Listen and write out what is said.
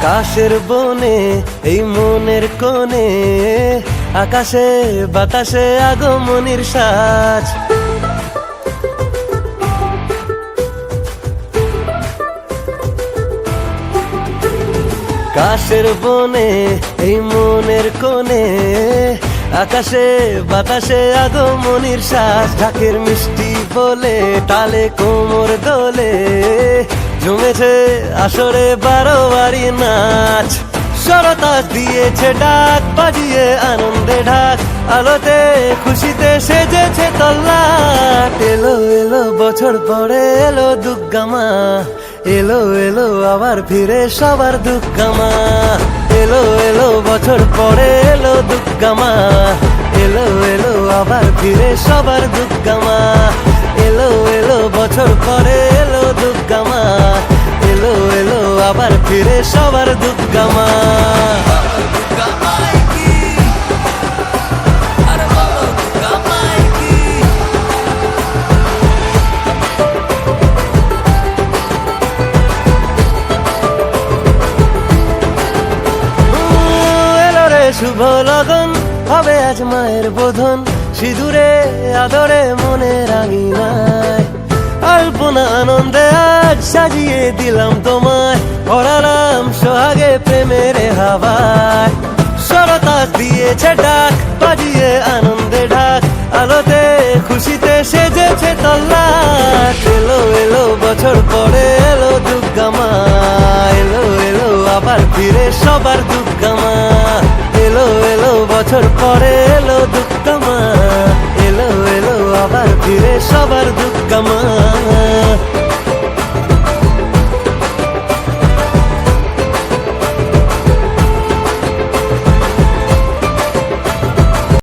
কাশের বনে এই মনের কোণে, আকাশে বাতাসে আগমনীর সাজ। কাশের বনে এই মনের কোণে, আকাশে বাতাসে আগমনীর শ্বাস। ঢাকের মিষ্টি বলে তালে কোমর দোলে, জমেছে আসরে 12 বাড়ি নাচ। সরতাজ দিয়েছে ডাক, বাজিয়ে আনন্দে ঢাক, আলোতে খুশিতে সেজেছে তল্লাট। এলো এলো বছর পরে এলো দুর্গা মা, এলো এলো আবার ফিরে সবার দুর্গা মা। এলো এলো বছর পরে এলো দুর্গা মা, এলো এলো আবার ফিরে সবার দুর্গা মা। এলো এলো বছর পরে এলো দুর্গা মা, এলো এলো আবার ফিরে সবার দুর্গা মা। শুভ লগন হবে আজ মায়ের বোধন, সিঁদুরে আদরে মনে রাঙিনায়। আলপনা আনন্দে আজ সাজিয়ে দিলাম তোমায়, পড়ালাম সোহাগে প্রেমের হাওয়ায়। সরতাজ দিয়েছে ডাক, বাজিয়ে আনন্দে ঢাক, আলোতে খুশিতে সেজেছে তল্লাট। এলো এলো বছর পরে এলো দুর্গা মা, এলো এলো আবার ফিরে সবার দুর্গা মা। এলো এলো বছর পরে এলো দুর্গা মা, এলো এলো আবার ফিরে সবার দুর্গা